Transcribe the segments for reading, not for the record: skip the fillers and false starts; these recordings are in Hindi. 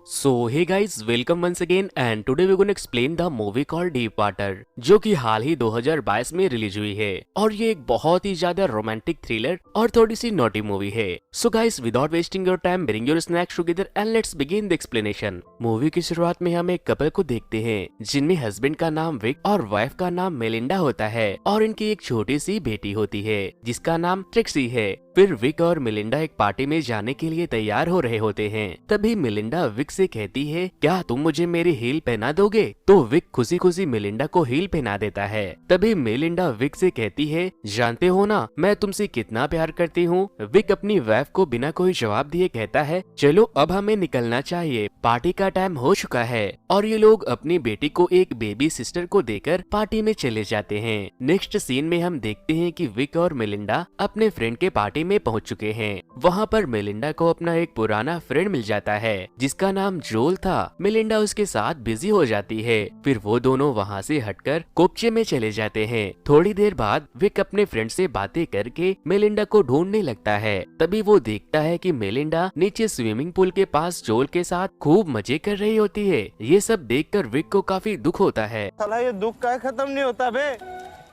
So hey guys, welcome once again and today we gonna explain the movie called deep water, जो कि हाल ही 2022 में रिलीज हुई है और ये एक बहुत ही ज्यादा रोमांटिक थ्रिलर और थोड़ी सी नॉटी मूवी है। So guys, without wasting your time, bring your snacks together and let's begin the explanation. Movie की शुरुआत में हम एक कपल को देखते हैं जिनमें हस्बैंड का नाम विक और वाइफ का नाम मेलिंडा होता है और इनकी एक छोटी सी बेटी होती है जिसका नाम ट्रिक्सी है। फिर विक और मेलिंडा एक पार्टी में जाने के लिए तैयार हो रहे होते हैं। तभी मेलिंडा विक से कहती है, क्या तुम मुझे मेरी हील पहना दोगे? तो विक खुशी खुशी मेलिंडा को हील पहना देता है। तभी मेलिंडा विक से कहती है, जानते हो ना मैं तुमसे कितना प्यार करती हूँ। विक अपनी वाइफ को बिना कोई जवाब दिए कहता है, चलो अब हमें निकलना चाहिए, पार्टी का टाइम हो चुका है। और ये लोग अपनी बेटी को एक बेबी सिस्टर को देकर पार्टी में चले जाते हैं। नेक्स्ट सीन में हम देखते हैं कि विक और मेलिंडा अपने फ्रेंड के पार्टी में पहुंच चुके हैं। वहां पर मेलिंडा को अपना एक पुराना फ्रेंड मिल जाता है जिसका नाम जोल था। मेलिंडा उसके साथ बिजी हो जाती है। फिर वो दोनों वहां से हटकर कोपचे में चले जाते हैं। थोड़ी देर बाद विक अपने फ्रेंड से बातें करके मेलिंडा को ढूंढने लगता है। तभी वो देखता है कि मेलिंडा नीचे स्विमिंग पूल के पास जोल के साथ खूब मजे कर रही होती है। ये सब देखकर विक को काफी दुख होता है। साला ये दुख का खत्म नहीं होता बे।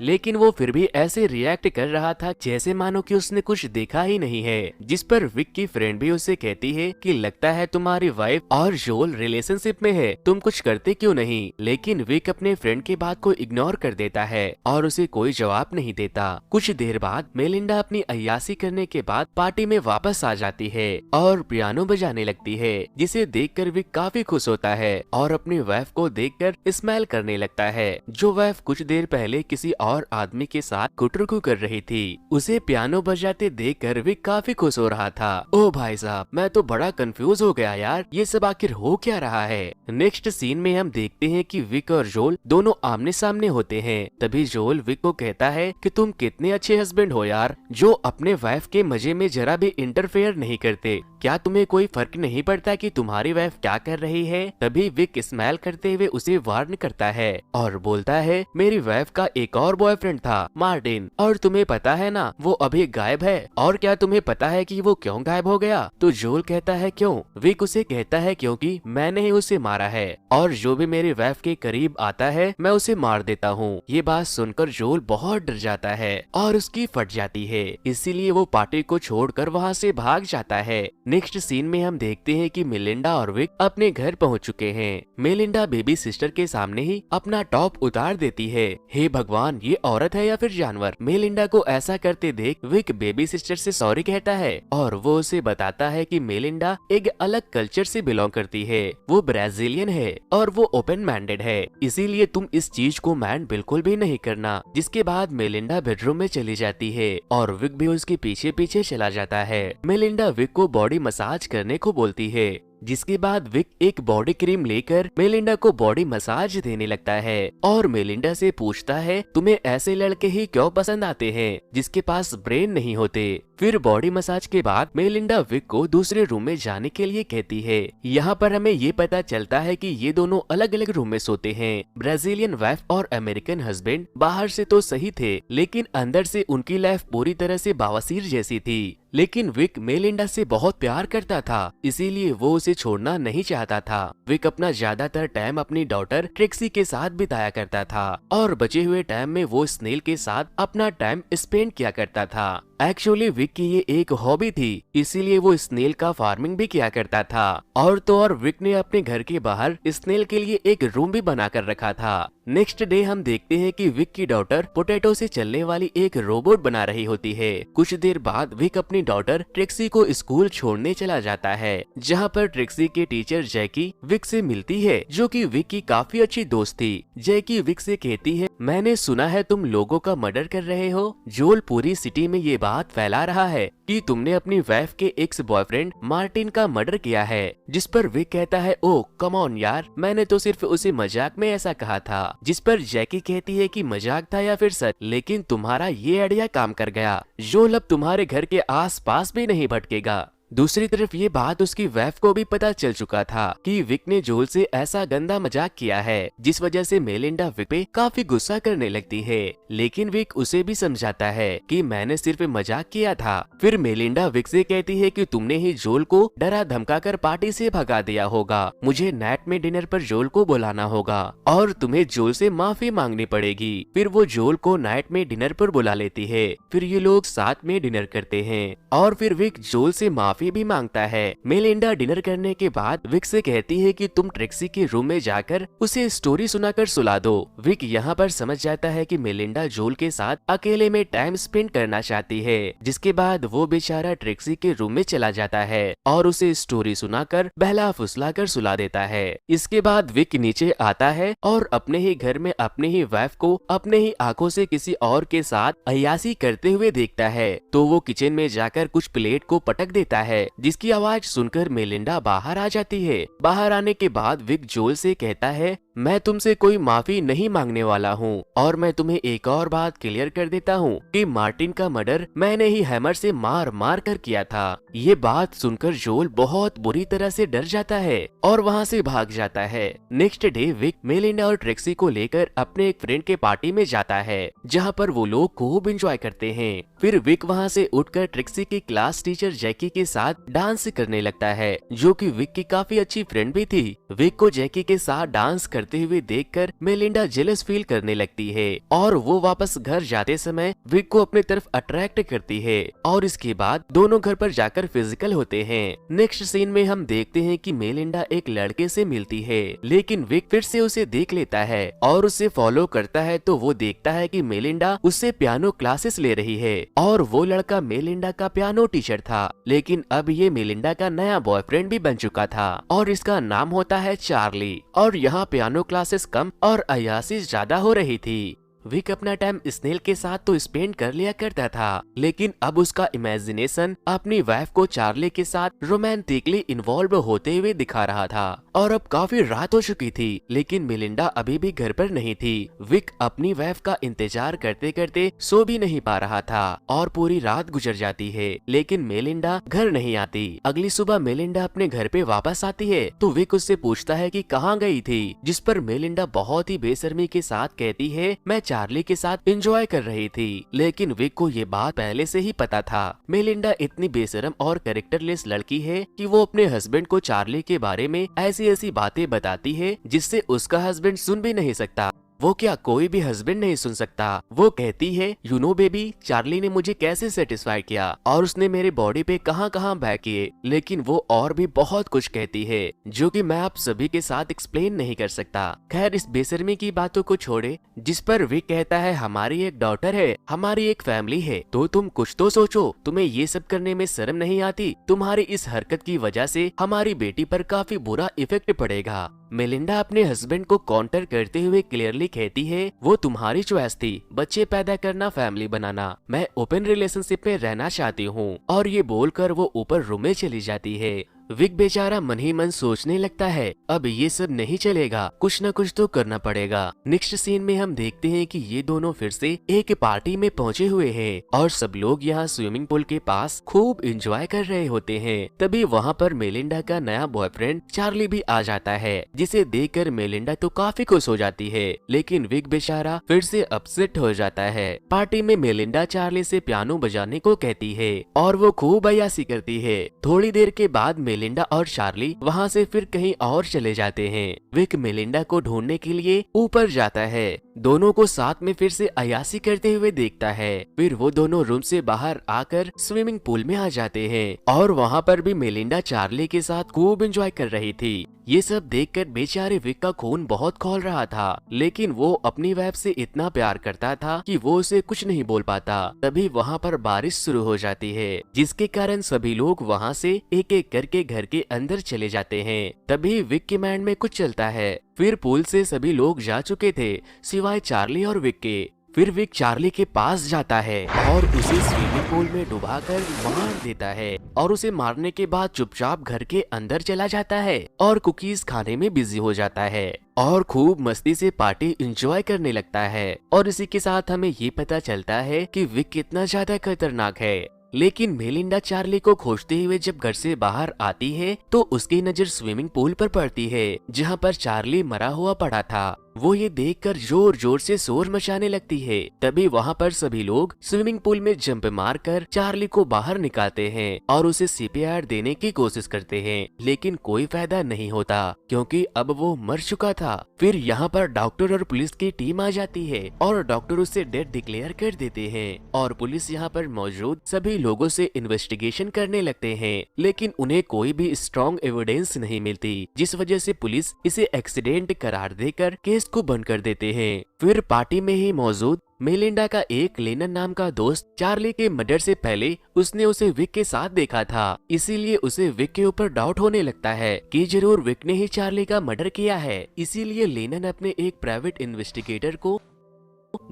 लेकिन वो फिर भी ऐसे रिएक्ट कर रहा था जैसे मानो कि उसने कुछ देखा ही नहीं है। जिस पर विक की फ्रेंड भी उसे कहती है कि लगता है तुम्हारी वाइफ और जोल रिलेशनशिप में है, तुम कुछ करते क्यों नहीं? लेकिन विक अपने फ्रेंड की बात को इग्नोर कर देता है और उसे कोई जवाब नहीं देता। कुछ देर बाद मेलिंडा अपनी अय्यासी करने के बाद पार्टी में वापस आ जाती है और पियानो बजाने लगती है, जिसे देखकर विक काफी खुश होता है और अपनी वाइफ को देखकर स्माइल करने लगता है। जो वाइफ कुछ देर पहले किसी और आदमी के साथ गुटरगू कर रही थी, उसे पियानो बजाते देखकर विक काफी खुश हो रहा था। ओ भाई साहब, मैं तो बड़ा कंफ्यूज हो गया यार, ये सब आखिर हो क्या रहा है? नेक्स्ट सीन में हम देखते हैं कि विक और जोल दोनों आमने सामने होते हैं। तभी जोल विक को कहता है कि तुम कितने अच्छे हस्बैंड हो यार, जो अपने वाइफ के मजे में जरा भी इंटरफेयर नहीं करते। क्या तुम्हें कोई फर्क नहीं पड़ता कि तुम्हारी वाइफ क्या कर रही है? तभी विक स्माइल करते हुए उसे वार्न करता है और बोलता है, मेरी वाइफ का एक और बॉयफ्रेंड था मार्टिन, और तुम्हें पता है ना वो अभी गायब है। और क्या तुम्हें पता है कि वो क्यों गायब हो गया? तो जोल कहता है क्यों? विक उसे कहता है क्योंकि मैंने ही उसे मारा है और जो भी मेरी वाइफ के करीब आता है मैं उसे मार देता हूँ। ये बात सुनकर जोल बहुत डर जाता है और उसकी फट जाती है, इसीलिए वो पार्टी को छोड़कर वहाँ से भाग जाता है। नेक्स्ट सीन में हम देखते हैं कि मेलिंडा और विक अपने घर पहुंच चुके हैं। मेलिंडा बेबी सिस्टर के सामने ही अपना टॉप उतार देती है। हे भगवान, ये औरत है या फिर जानवर? मेलिंडा को ऐसा करते देख विक बेबी सिस्टर से सॉरी कहता है और वो उसे बताता है कि मेलिंडा एक अलग कल्चर से बिलोंग करती है, वो ब्राजीलियन है और वो ओपन माइंडेड है, इसीलिए तुम इस चीज को माइंड बिल्कुल भी नहीं करना। जिसके बाद मेलिंडा बेडरूम में चली जाती है और विक भी उसके पीछे पीछे चला जाता है। मेलिंडा विक को बॉडी मसाज करने को बोलती है, जिसके बाद विक एक बॉडी क्रीम लेकर मेलिंडा को बॉडी मसाज देने लगता है और मेलिंडा से पूछता है, तुम्हें ऐसे लड़के ही क्यों पसंद आते हैं जिसके पास ब्रेन नहीं होते? फिर बॉडी मसाज के बाद मेलिंडा विक को दूसरे रूम में जाने के लिए कहती है। यहाँ पर हमें ये पता चलता है कि ये दोनों अलग अलग रूम में सोते हैं। ब्राजीलियन वाइफ और अमेरिकन हस्बैंड बाहर से तो सही थे, लेकिन अंदर से उनकी लाइफ पूरी तरह से बवासीर जैसी थी। लेकिन विक मेलिंडा से बहुत प्यार करता था, इसीलिए वो उसे छोड़ना नहीं चाहता था। विक अपना ज्यादातर टाइम अपनी डॉटर ट्रिक्सी के साथ बिताया करता था और बचे हुए टाइम में वो स्नेल के साथ अपना टाइम स्पेंड किया करता था। एक्चुअली विक की ये एक हॉबी थी, इसीलिए वो स्नेल का फार्मिंग भी किया करता था। और तो और विक ने अपने घर के बाहर स्नेल के लिए एक रूम भी बना कर रखा था। नेक्स्ट डे हम देखते हैं कि विक की डॉटर पोटैटो से चलने वाली एक रोबोट बना रही होती है। कुछ देर बाद विक अपनी डॉटर ट्रिक्सी को स्कूल छोड़ने चला जाता है, जहाँ पर ट्रिक्सी के टीचर जैकी विक से मिलती है, जो कि विक की काफी अच्छी दोस्त थी। जैकी विक से कहती है, मैंने सुना है तुम लोगों का मर्डर कर रहे हो। जोल पूरी सिटी में ये बात फैला रहा है कि तुमने अपनी वाइफ के एक्स बॉयफ्रेंड मार्टिन का मर्डर किया है। जिस पर विक कहता है, ओ कम ऑन यार, मैंने तो सिर्फ उसे मजाक में ऐसा कहा था। जिस पर जैकी कहती है कि मजाक था या फिर सच, लेकिन तुम्हारा ये आइडिया काम कर गया। जोल अब तुम्हारे घर के आस पास भी नहीं भटकेगा। दूसरी तरफ ये बात उसकी वाइफ को भी पता चल चुका था कि विक ने जोल से ऐसा गंदा मजाक किया है, जिस वजह से मेलिंडा विक पे काफी गुस्सा करने लगती है। लेकिन विक उसे भी समझाता है कि मैंने सिर्फ मजाक किया था। फिर मेलिंडा विक से कहती है कि तुमने ही जोल को डरा धमकाकर पार्टी से भगा दिया होगा, मुझे नाइट में डिनर पर जोल को बुलाना होगा और तुम्हें जोल से माफी मांगनी पड़ेगी। फिर वो जोल को नाइट में डिनर पर बुला लेती है। फिर ये लोग साथ में डिनर करते हैं और फिर विक जोल से माफी भी मांगता है। मेलिंडा डिनर करने के बाद विक से कहती है कि तुम ट्रिक्सी के रूम में जाकर उसे स्टोरी सुनाकर सुला दो। विक यहाँ पर समझ जाता है कि मेलिंडा जोल के साथ अकेले में टाइम स्पेंड करना चाहती है, जिसके बाद वो बेचारा ट्रिक्सी के रूम में चला जाता है और उसे स्टोरी सुनाकर बहला फुसला कर सुला देता है। इसके बाद विक नीचे आता है और अपने ही घर में अपने ही वाइफ को अपने ही आंखों से किसी और के साथ अय्यासी करते हुए देखता है, तो वो किचन में जाकर कुछ प्लेट को पटक देता है, जिसकी आवाज सुनकर मेलिंडा बाहर आ जाती है। बाहर आने के बाद विक जोल से कहता है, मैं तुमसे कोई माफी नहीं मांगने वाला हूँ और मैं तुम्हें एक और बात क्लियर कर देता हूँ कि मार्टिन का मर्डर मैंने ही हैमर से मार मार कर किया था। ये बात सुनकर जोल बहुत बुरी तरह से डर जाता है और वहाँ से भाग जाता है। नेक्स्ट डे विक मेलिंडा और ट्रिक्सी को लेकर अपने एक फ्रेंड के पार्टी में जाता है, जहाँ पर वो लोग खूब एंजॉय करते हैं। फिर विक वहाँ से उठकर ट्रिक्सी की क्लास टीचर जैकी के साथ डांस करने लगता है, जो कि विक की काफी अच्छी फ्रेंड भी थी। विक को जैकी के साथ डांस करते हुए देखकर मेलिंडा जेलस फील करने लगती है और वो वापस घर जाते समय विक को अपनी तरफ अट्रैक्ट करती है और इसके बाद दोनों घर पर जाकर फिजिकल होते हैं। नेक्स्ट सीन में हम देखते हैं कि मेलिंडा एक लड़के से मिलती है, लेकिन विक फिर से उसे देख लेता है और उसे फॉलो करता है, तो वो देखता है कि मेलिंडा उससे पियानो क्लासेस ले रही है और वो लड़का मेलिंडा का पियानो टीचर था। लेकिन अब ये मेलिंडा का नया बॉयफ्रेंड भी बन चुका था और इसका नाम होता है चार्ली। और यहाँ पियानो क्लासेस कम और अय्यासी ज्यादा हो रही थी। विक अपना टाइम स्नेल के साथ तो स्पेंड कर लिया करता था, लेकिन अब उसका इमेजिनेशन अपनी वाइफ को चार्ली के साथ रोमांटिकली इन्वॉल्व होते हुए दिखा रहा था। और अब काफी रात हो चुकी थी, लेकिन मेलिंडा अभी भी घर पर नहीं थी। विक अपनी वाइफ का इंतजार करते करते सो भी नहीं पा रहा था और पूरी रात गुजर जाती है, लेकिन मेलिंडा घर नहीं आती। अगली सुबह मेलिंडा अपने घर पे वापस आती है, तो विक उससे पूछता है कि कहाँ गई थी, जिस पर मेलिंडा बहुत ही बेशर्मी के साथ कहती है, मैं चार्ली के साथ एंजॉय कर रही थी। लेकिन विक को ये बात पहले से ही पता था। मेलिंडा इतनी बेशरम और कैरेक्टरलेस लड़की है कि वो अपने हस्बैंड को चार्ली के बारे में ऐसी ऐसी बातें बताती है जिससे उसका हस्बैंड सुन भी नहीं सकता। वो क्या कोई भी हस्बैंड नहीं सुन सकता। वो कहती है, यू नो बेबी, चार्ली ने मुझे कैसे सेटिस्फाई किया और उसने मेरे बॉडी पे कहां कहां बह किए। लेकिन वो और भी बहुत कुछ कहती है जो कि मैं आप सभी के साथ एक्सप्लेन नहीं कर सकता। खैर, इस बेशर्मी की बातों को छोड़े, जिस पर विक कहता है, हमारी एक डॉटर है, हमारी एक फैमिली है, तो तुम कुछ तो सोचो, तुम्हें ये सब करने में शर्म नहीं आती? तुम्हारी इस हरकत की वजह से हमारी बेटी पर काफी बुरा इफेक्ट पड़ेगा। मेलिंडा अपने हस्बैंड को काउंटर करते हुए क्लियरली कहती है, वो तुम्हारी चॉइस थी, बच्चे पैदा करना, फैमिली बनाना, मैं ओपन रिलेशनशिप में रहना चाहती हूँ। और ये बोलकर वो ऊपर रूम में चली जाती है। विक बेचारा मन ही मन सोचने लगता है, अब ये सब नहीं चलेगा, कुछ न कुछ तो करना पड़ेगा। नेक्स्ट सीन में हम देखते हैं कि ये दोनों फिर से एक पार्टी में पहुंचे हुए हैं और सब लोग यहाँ स्विमिंग पूल के पास खूब एंजॉय कर रहे होते हैं। तभी वहाँ पर मेलिंडा का नया बॉयफ्रेंड चार्ली भी आ जाता है, जिसे देखकर मेलिंडा तो काफी खुश हो जाती है, लेकिन विक बेचारा फिर से अपसेट हो जाता है। पार्टी में मेलिंडा चार्ली से पियानो बजाने को कहती है और वो खूब अय्यासी करती है। थोड़ी देर के बाद मेलिंडा और चार्ली वहाँ से फिर कहीं और चले जाते हैं। विक मेलिंडा को ढूंढने के लिए ऊपर जाता है, दोनों को साथ में फिर से अय्यासी करते हुए देखता है। फिर वो दोनों रूम से बाहर आकर स्विमिंग पूल में आ जाते हैं और वहाँ पर भी मेलिंडा चार्ली के साथ खूब एंजॉय कर रही थी। ये सब देखकर बेचारे विक का खून बहुत खौल रहा था, लेकिन वो अपनी वाइफ से इतना प्यार करता था कि वो उसे कुछ नहीं बोल पाता। तभी वहाँ पर बारिश शुरू हो जाती है, जिसके कारण सभी लोग वहाँ से एक एक करके घर के अंदर चले जाते हैं। तभी विक के माइंड में कुछ चलता है। फिर पूल से सभी लोग जा चुके थे सिवाय चार्ली और विक के। फिर विक चार्ली के पास जाता है और उसे स्विमिंग पूल में डुबाकर मार देता है और उसे मारने के बाद चुपचाप घर के अंदर चला जाता है और कुकीज खाने में बिजी हो जाता है और खूब मस्ती से पार्टी एंजॉय करने लगता है। और इसी के साथ हमें ये पता चलता है कि विक कितना ज्यादा खतरनाक है। लेकिन मेलिंडा चार्ली को खोजते हुए जब घर से बाहर आती है तो उसकी नजर स्विमिंग पूल पर पड़ती है जहाँ पर चार्ली मरा हुआ पड़ा था। वो ये देखकर जोर जोर से शोर मचाने लगती है। तभी वहाँ पर सभी लोग स्विमिंग पूल में जंप मारकर चार्ली को बाहर निकालते हैं और उसे सीपीआर देने की कोशिश करते हैं, लेकिन कोई फायदा नहीं होता क्योंकि अब वो मर चुका था। फिर यहाँ पर डॉक्टर और पुलिस की टीम आ जाती है और डॉक्टर उसे डेड डिक्लेयर कर देते हैं और पुलिस यहाँ पर मौजूद सभी लोगों से इन्वेस्टिगेशन करने लगते हैं, लेकिन उन्हें कोई भी स्ट्रॉन्ग एविडेंस नहीं मिलती, जिस वजह से पुलिस इसे एक्सीडेंट करार देकर केस को बंद कर देते हैं। फिर पार्टी में ही मौजूद मेलिंडा का एक लेनन नाम का दोस्त चार्ली के मर्डर से पहले उसने उसे विक के साथ देखा था, इसीलिए उसे विक के ऊपर डाउट होने लगता है कि जरूर विक ने ही चार्ली का मर्डर किया है। इसीलिए लेनन अपने एक प्राइवेट इन्वेस्टिगेटर को,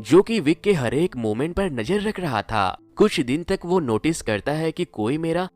जो कि विक के हर एक मोमेंट पर नजर रख रहा था, कुछ दिन तक वो नोटिस करता है कि कोई मेरा।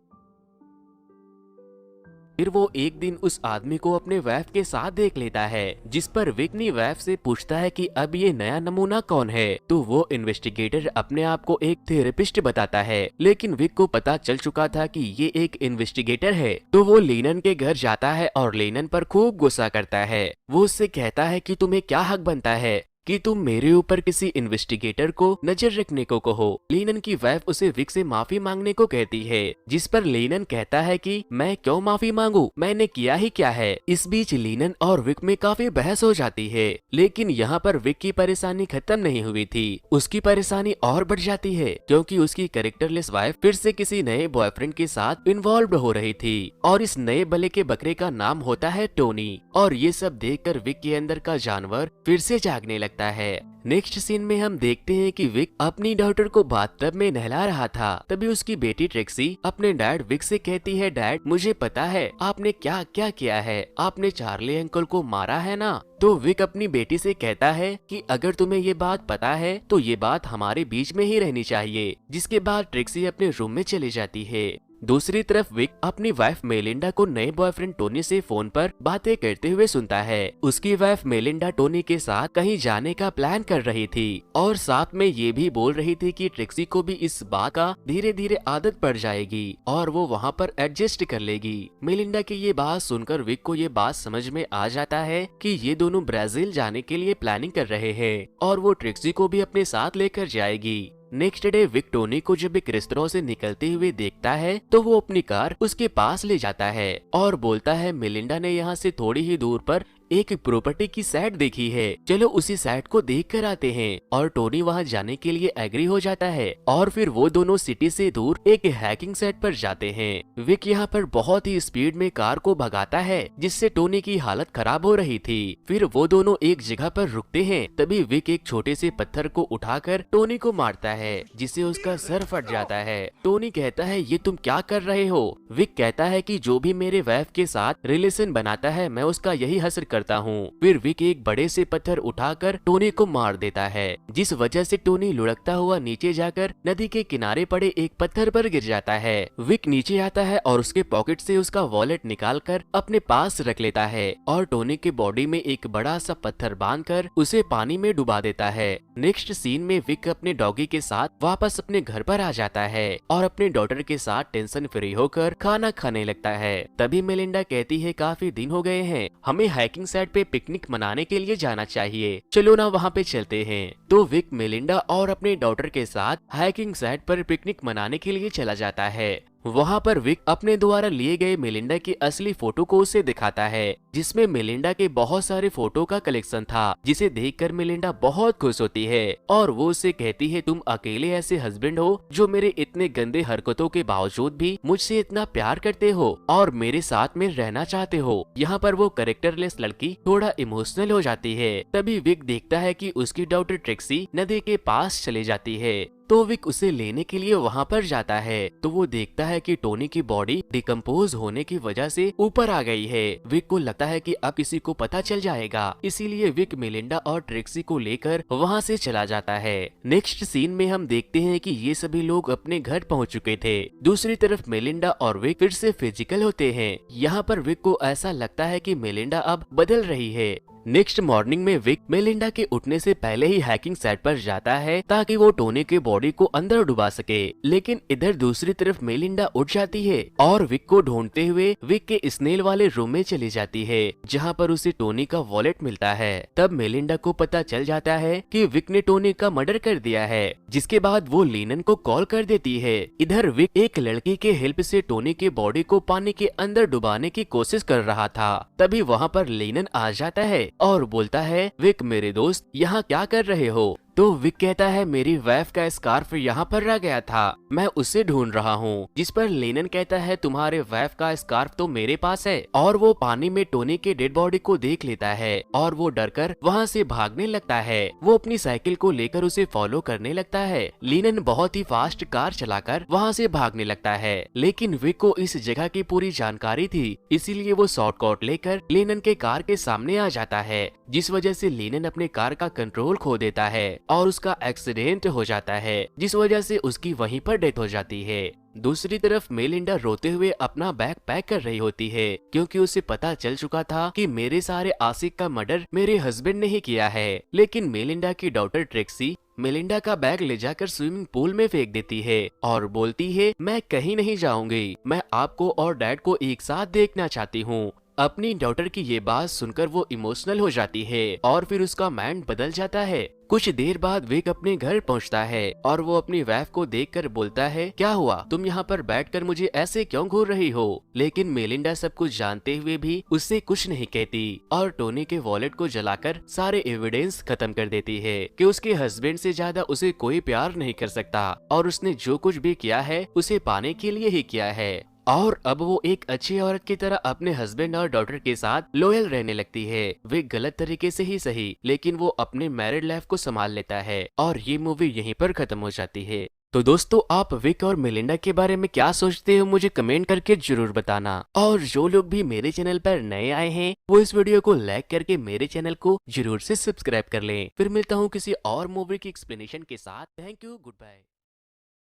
फिर वो एक दिन उस आदमी को अपने वाइफ के साथ देख लेता है, जिस पर विक अपनी वाइफ से पूछता है कि अब ये नया नमूना कौन है। तो वो इन्वेस्टिगेटर अपने आप को एक थेरेपिस्ट बताता है, लेकिन विक को पता चल चुका था कि ये एक इन्वेस्टिगेटर है। तो वो लेनन के घर जाता है और लेनन पर खूब गुस्सा करता है। वो उससे कहता है कि तुम्हें क्या हक बनता है कि तुम मेरे ऊपर किसी इन्वेस्टिगेटर को नजर रखने को कहो। लेनन की वाइफ उसे विक से माफी मांगने को कहती है, जिस पर लेनन कहता है कि मैं क्यों माफी मांगू, मैंने किया ही क्या है। इस बीच लेनन और विक में काफी बहस हो जाती है, लेकिन यहाँ पर विक की परेशानी खत्म नहीं हुई थी, उसकी परेशानी और बढ़ जाती है क्योंकि उसकी कैरेक्टरलेस वाइफ फिर से किसी नए बॉयफ्रेंड के साथ इन्वॉल्व हो रही थी और इस नए बले के बकरे का नाम होता है टोनी। और ये सब देखकर विक के अंदर का जानवर फिर से जागने लगता है। नेक्स्ट सीन में हम देखते हैं कि विक अपनी डॉटर को बाथटब में नहला रहा था। तभी उसकी बेटी ट्रेक्सी अपने डैड विक से कहती है, डैड मुझे पता है आपने क्या क्या किया है, आपने चार्ली अंकल को मारा है ना। तो विक अपनी बेटी से कहता है कि अगर तुम्हें ये बात पता है तो ये बात हमारे बीच में ही रहनी चाहिए। जिसके बाद ट्रेक्सी अपने रूम में चली जाती है। दूसरी तरफ विक अपनी वाइफ मेलिंडा को नए बॉयफ्रेंड टोनी से फोन पर बातें करते हुए सुनता है। उसकी वाइफ मेलिंडा टोनी के साथ कहीं जाने का प्लान कर रही थी और साथ में ये भी बोल रही थी कि ट्रिक्सी को भी इस बात का धीरे धीरे आदत पड़ जाएगी और वो वहाँ पर एडजस्ट कर लेगी। मेलिंडा की ये बात सुनकर विक को ये बात समझ में आ जाता है कि ये दोनों ब्राजील जाने के लिए प्लानिंग कर रहे हैं और वो ट्रिक्सी को भी अपने साथ लेकर जाएगी। नेक्स्ट डे विक टोनी को जब एक रेस्तरां से निकलते हुए देखता है तो वो अपनी कार उसके पास ले जाता है और बोलता है, मेलिंडा ने यहाँ से थोड़ी ही दूर पर एक प्रॉपर्टी की साइट देखी है, चलो उसी साइट को देख कर आते हैं। और टोनी वहाँ जाने के लिए एग्री हो जाता है और फिर वो दोनों सिटी से दूर एक हैकिंग साइट पर जाते हैं। विक यहाँ पर बहुत ही स्पीड में कार को भगाता है जिससे टोनी की हालत खराब हो रही थी। फिर वो दोनों एक जगह पर रुकते हैं, तभी विक एक छोटे से पत्थर को उठाकर टोनी को मारता है जिससे उसका सर फट जाता है। टोनी कहता है, ये तुम क्या कर रहे हो। विक कहता है कि जो भी मेरे वाइफ के साथ रिलेशन बनाता है मैं उसका यही हश्र करता हूँ। फिर विक एक बड़े से पत्थर उठाकर टोनी को मार देता है, जिस वजह से टोनी लुढ़कता हुआ नीचे जाकर नदी के किनारे पड़े एक पत्थर पर गिर जाता है। विक नीचे आता है और उसके पॉकेट से उसका वॉलेट निकालकर अपने पास रख लेता है और टोनी के बॉडी में एक बड़ा सा पत्थर बांधकर उसे पानी में डुबा देता है। नेक्स्ट सीन में विक अपने डॉगी के साथ वापस अपने घर पर आ जाता है और अपने डॉटर के साथ टेंशन फ्री होकर खाना खाने लगता है। तभी मेलिंडा कहती है, काफी दिन हो गए हैं, हमें हाइकिंग साइट पे पिकनिक मनाने के लिए जाना चाहिए, चलो ना वहाँ पे चलते हैं। तो विक मेलिंडा और अपने डॉटर के साथ हाइकिंग साइट पर पिकनिक मनाने के लिए चला जाता है। वहाँ पर विक अपने द्वारा लिए गए मेलिंडा की असली फोटो को उसे दिखाता है, जिसमें मेलिंडा के बहुत सारे फोटो का कलेक्शन था, जिसे देखकर मेलिंडा बहुत खुश होती है और वो उसे कहती है, तुम अकेले ऐसे हस्बैंड हो जो मेरे इतने गंदे हरकतों के बावजूद भी मुझसे इतना प्यार करते हो और मेरे साथ में रहना चाहते हो। यहाँ पर वो कैरेक्टरलेस लड़की थोड़ा इमोशनल हो जाती है। तभी विक देखता है कि उसकी डॉटर ट्रिक्सी नदी के पास चली जाती है, तो विक उसे लेने के लिए वहाँ पर जाता है। तो वो देखता है कि टोनी की बॉडी डिकम्पोज होने की वजह से ऊपर आ गई है। विक को लगता है कि अब किसी को पता चल जाएगा, इसीलिए विक मेलिंडा और ट्रिक्सी को लेकर वहाँ से चला जाता है। नेक्स्ट सीन में हम देखते हैं कि ये सभी लोग अपने घर पहुँच चुके थे। दूसरी तरफ मेलिंडा और विक फिर से फिजिकल होते हैं। यहाँ पर विक को ऐसा लगता है कि मेलिंडा अब बदल रही है। नेक्स्ट मॉर्निंग में विक मेलिंडा के उठने से पहले ही हैकिंग साइट पर जाता है ताकि वो टोनी के बॉडी को अंदर डुबा सके, लेकिन इधर दूसरी तरफ मेलिंडा उठ जाती है और विक को ढूंढते हुए विक के स्नेल वाले रूम में चली जाती है जहाँ पर उसे टोनी का वॉलेट मिलता है। तब मेलिंडा को पता चल जाता है कि विक ने टोनी का मर्डर कर दिया है, जिसके बाद वो लीनन को कॉल कर देती है। इधर विक एक लड़की के हेल्प से टोनी के बॉडी को पानी के अंदर डुबाने की कोशिश कर रहा था। तभी वहाँ पर लीनन आ जाता है और बोलता है, विक मेरे दोस्त यहाँ क्या कर रहे हो? तो विक कहता है, मेरी वाइफ का स्कार्फ यहाँ पर रह गया था, मैं उसे ढूंढ रहा हूँ। जिस पर लेनन कहता है, तुम्हारे वाइफ का स्कार्फ तो मेरे पास है। और वो पानी में टोनी के डेड बॉडी को देख लेता है और वो डरकर वहाँ से भागने लगता है। वो अपनी साइकिल को लेकर उसे फॉलो करने लगता है। लेनन बहुत ही फास्ट कार चलाकर वहाँ से भागने लगता है, लेकिन विक को इस जगह की पूरी जानकारी थी, इसीलिए वो शॉर्टकट लेकर लेनन के कार के सामने आ जाता है, जिस वजह से लेनन अपने कार का कंट्रोल खो देता है और उसका एक्सीडेंट हो जाता है, जिस वजह से उसकी वहीं पर डेथ हो जाती है। दूसरी तरफ मेलिंडा रोते हुए अपना बैग पैक कर रही होती है, क्योंकि उसे पता चल चुका था कि मेरे सारे आशिक का मर्डर मेरे हस्बैंड ने ही किया है। लेकिन मेलिंडा की डॉटर ट्रेक्सी मेलिंडा का बैग ले जाकर स्विमिंग पूल में फेंक देती है और बोलती है, मैं कहीं नहीं जाऊंगी, मैं आपको और डैड को एक साथ देखना चाहती हूँ। अपनी डॉटर की ये बात सुनकर वो इमोशनल हो जाती है और फिर उसका माइंड बदल जाता है। कुछ देर बाद विक अपने घर पहुंचता है और वो अपनी वाइफ को देखकर बोलता है, क्या हुआ, तुम यहाँ पर बैठकर मुझे ऐसे क्यों घूर रही हो? लेकिन मेलिंडा सब कुछ जानते हुए भी उससे कुछ नहीं कहती और टोनी के वॉलेट को जलाकर सारे एविडेंस खत्म कर देती है कि उसके हस्बैंड से ज्यादा उसे कोई प्यार नहीं कर सकता और उसने जो कुछ भी किया है उसे पाने के लिए ही किया है। और अब वो एक अच्छी औरत की तरह अपने हस्बैंड और डॉटर के साथ लॉयल रहने लगती है। वे गलत तरीके से ही सही, लेकिन वो अपने मैरिड लाइफ को संभाल लेता है और ये मूवी यहीं पर खत्म हो जाती है। तो दोस्तों, आप विक और मेलिंडा के बारे में क्या सोचते हो मुझे कमेंट करके जरूर बताना। और जो लोग भी मेरे चैनल पर नए आए हैं वो इस वीडियो को लाइक करके मेरे चैनल को जरूर से सब्सक्राइब कर लें। फिर मिलता हूँ किसी और मूवी की एक्सप्लेनेशन के साथ। Thank you, good bye.